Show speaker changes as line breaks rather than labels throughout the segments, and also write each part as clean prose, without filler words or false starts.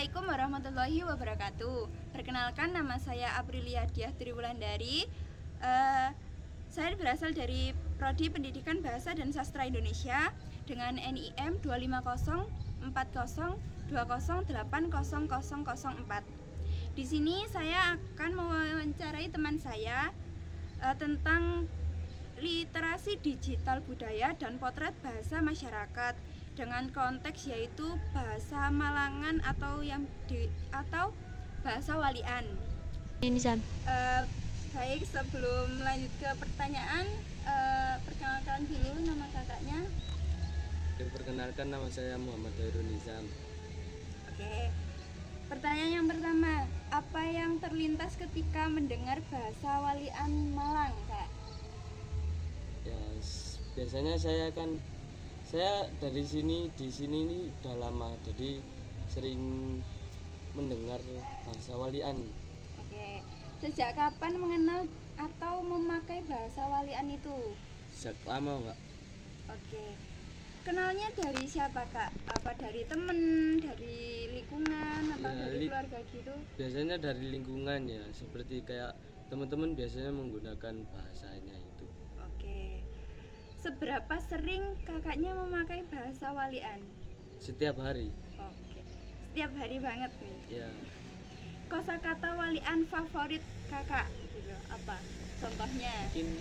Assalamualaikum warahmatullahi wabarakatuh. Perkenalkan, nama saya Aprilia Diah Triwulandari. Saya berasal dari Prodi Pendidikan Bahasa dan Sastra Indonesia dengan NIM 25040208004. Di sini saya akan mewawancarai teman saya tentang literasi digital budaya dan potret bahasa masyarakat dengan konteks yaitu bahasa Malangan atau bahasa Walian.
Ini Sam.
Baik, sebelum lanjut ke pertanyaan, perkenalkan dulu nama kakaknya.
Perkenalkan, nama saya Muhammad Hairul Nizam.
Oke. Pertanyaan yang pertama, apa yang terlintas ketika mendengar bahasa Walian Malang, Kak?
Ya, biasanya saya dari di sini ini udah lama, jadi sering mendengar bahasa Walian.
Oke. Sejak kapan mengenal atau memakai bahasa Walian itu?
Sejak lama, Mbak.
Oke. Kenalnya dari siapa, Kak? Apa dari temen, dari lingkungan, atau
Ya,
dari keluarga gitu?
Biasanya dari lingkungan ya, seperti kayak teman-teman biasanya menggunakan bahasanya itu.
Oke. Seberapa sering kakaknya memakai bahasa Walian?
Setiap hari.
Oke. Setiap hari banget nih.
Ya,
Kosakata Walian favorit kakak gitu apa? Contohnya?
mungkin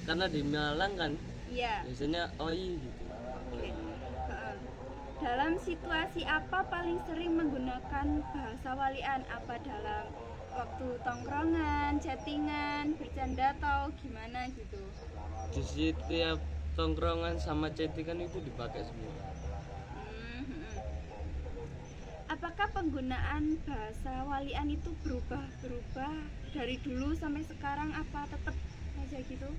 karena di Malang kan
Iya.
biasanya oi gitu.
Oke. Dalam situasi apa paling sering menggunakan bahasa Walian? Apa dalam waktu tongkrongan, chattingan, bercanda atau gimana gitu?
Di setiap tongkrongan sama chattingan itu dipakai semua.
Apakah penggunaan bahasa Walian itu berubah dari dulu sampai sekarang, apa tetap aja gitu?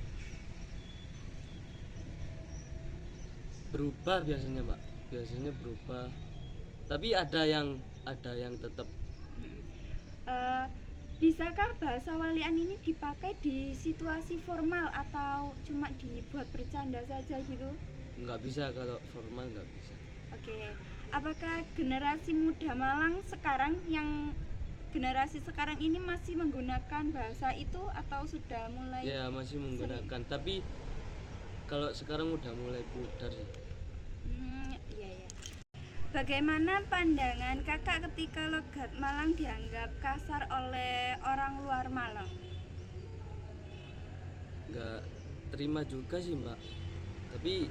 Berubah biasanya, Pak. Biasanya berubah, tapi ada yang tetap.
Bisakah bahasa Walian ini dipakai di situasi formal atau cuma dibuat bercanda saja gitu?
Nggak bisa, kalau formal nggak bisa.
Oke. Apakah generasi muda Malang sekarang generasi sekarang ini masih menggunakan bahasa itu atau sudah mulai?
Ya, masih menggunakan, tapi kalau sekarang udah mulai pudar sih.
Iya. Bagaimana pandangan kakak ketika logat Malang dianggap kasar oleh orang luar Malang?
Nggak terima juga sih, Mbak, tapi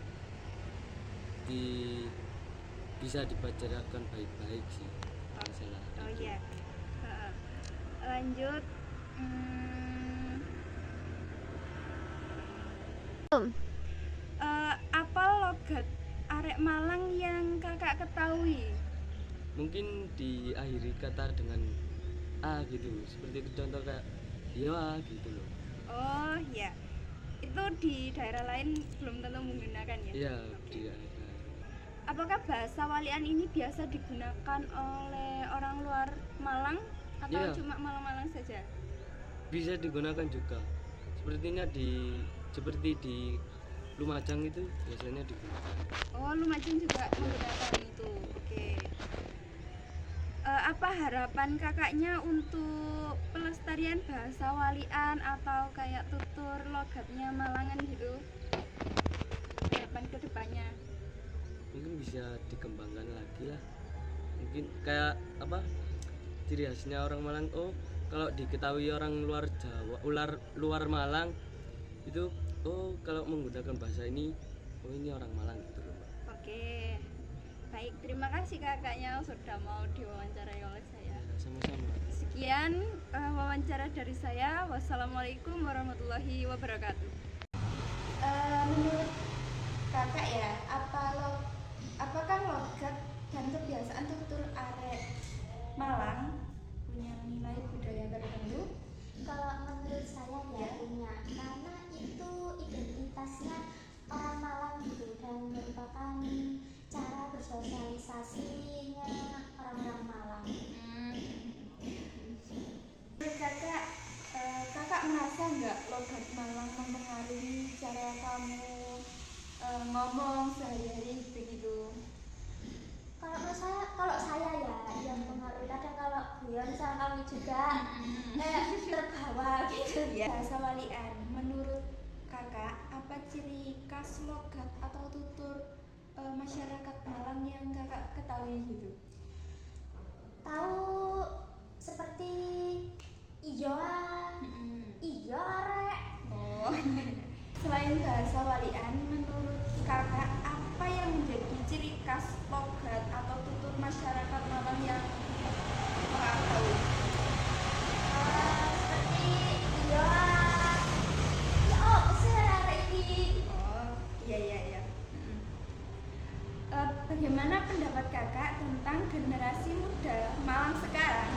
bisa dibicarakan baik-baik sih masalah
Oh
itu.
iya. Lanjut. Apa logat arek Malang yang kakak ketahui?
Mungkin diakhiri kata dengan a gitu, seperti contoh kayak ya gitu loh.
Oh ya, itu di daerah lain belum tentu menggunakan ya?
Iya,
Oke.
dia.
Apakah bahasa Walian ini biasa digunakan oleh orang luar Malang atau
Iya.
cuma Malang-Malang saja?
Bisa digunakan juga, seperti di Lumajang itu biasanya digunakan.
Oh, Lumajang juga menggunakan itu. Oke. Apa harapan kakaknya untuk pelestarian bahasa Walian atau kayak tutur logatnya Malangan gitu? Harapan kedepannya?
Mungkin bisa dikembangkan lagi lah, mungkin kayak apa, ciri khasnya orang Malang. Oh, kalau diketahui orang luar Jawa, luar Malang itu, oh kalau menggunakan bahasa ini, oh ini orang Malang gitu loh, Mbak.
Oke. Baik, terima kasih kakaknya sudah mau diwawancarai oleh saya.
Ya, sama-sama.
Sekian wawancara dari saya. Wassalamualaikum warahmatullahi wabarakatuh. Menurut kakak ya, apakah logat dan kebiasaan tutur arek Malang punya nilai budaya tertentu?
Kalau menurut saya ya punya, karena itu identitasnya orang Malang gitu dan merupakan cara bersosialisasinya orang-orang Malang.
Menurut kakak, kakak merasa nggak logat Malang mempengaruhi cara kamu ngomong sehari-hari begitu?
Kalau saya ya yang mempengaruhi. Kadang kalau guyon sama kami juga kayak terbawa gitu.
Ya, bahasa walian. Menurut kakak, apa ciri khas logat atau tutur masyarakat Malang yang kakak ketahui gitu?
Tahu seperti ijoan, ijo arek.
Oh, selain bahasa walian, menurut kakak apa yang menjadi ciri khas logat atau tutur masyarakat Malang yang kakak tahu?
Seperti ijoan. Ya oh, sih arek iki.
Oh, iya iya iya. Bagaimana pendapat kakak tentang generasi muda Malang sekarang?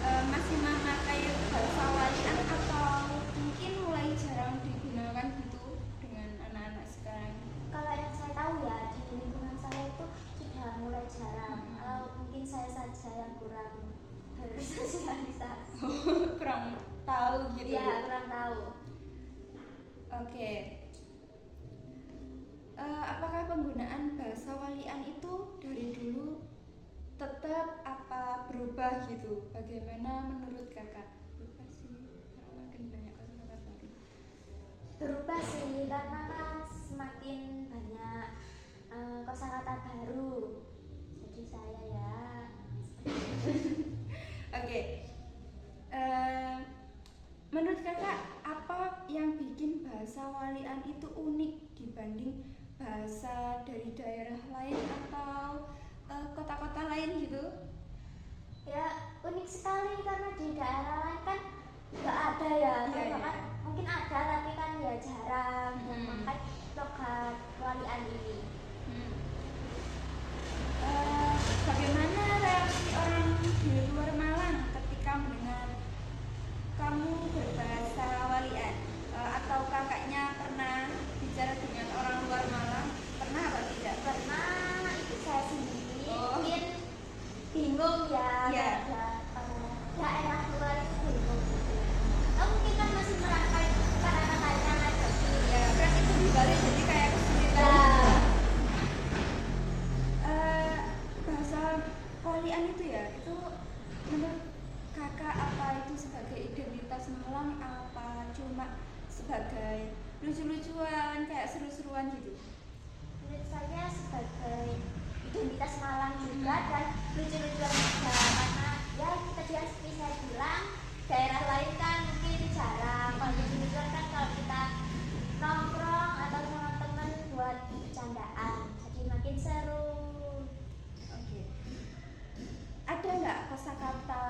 Masih memakai bahasa walian atau mungkin mulai jarang digunakan gitu dengan anak-anak sekarang?
Kalau yang saya tahu ya di lingkungan saya itu sudah mulai jarang. Mungkin saya saja yang kurang bersosialisasi.
Kurang tahu gitu.
Ya kurang tahu.
Oke. Apakah penggunaan bahasa walian itu dari dulu tetap apa berubah gitu? Bagaimana menurut kakak? Berubah sih, karena makin banyak kosakata baru.
Berubah sih karena kan semakin banyak kosakata baru. Jadi saya ya
Oke. Menurut kakak apa yang bikin bahasa walian itu unik dibanding bahasa dari daerah lain atau kota-kota lain gitu?
ya unik sekali karena di daerah lain kan nggak ada ya.
Iya,
Atau
iya.
kan mungkin ada tapi kan ya jarang yang
Hmm.
memakai logat walian ini.
Bagaimana reaksi orang di luar Malang ketika mendengar kamu berbahasa walian? Atau kakaknya pernah bicara dengan orang luar Malang? Pernah apa tidak?
Karena itu saya sendiri
Oh.
mungkin bingung ya.
Iya.
Daerah luar itu bingung gitu. Mungkin kan masih merangkai kata-katanya ngadepi.
Ya, berarti itu dibalik jadi kayak kesulitan.
Ya.
Bahasa walian itu ya, itu menurut kakak apa itu sebagai identitas Malang apa cuma sebagai lucu-lucuan kayak seru-seruan gitu?
Menurut saya sebagai identitas Malang juga dan lucu-lucuan juga karena ya kita juga seperti saya bilang daerah lain kan mungkin jarang. Kalau lucu-lucuan kan kalau kita nongkrong atau sama temen buat bercandaan jadi makin seru.
Oke. Ada nggak kosakata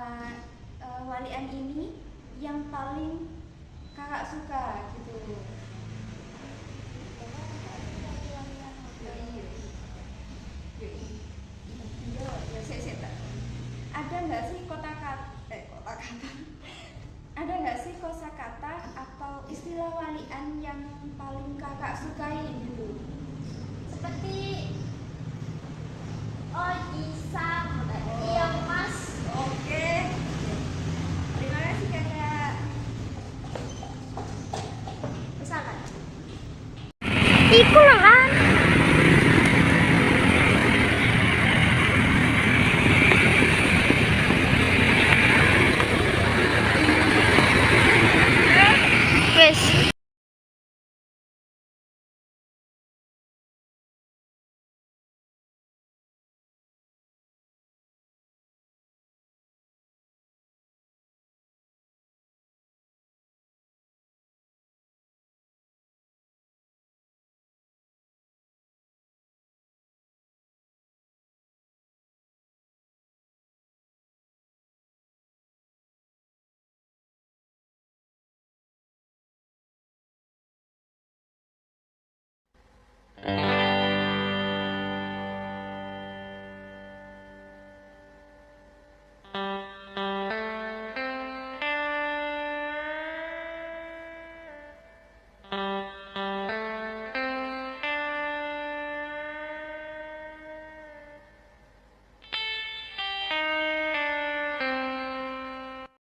walian ini yang paling kakak suka gitu? Ada nggak sih kota-kata ada nggak sih kosakata atau istilah walian yang paling kakak sukai gitu?
Seperti oh isam, iya mas.
Oke, terima kasih kakak.
Misalkan iku lah kan. Wes.
Thank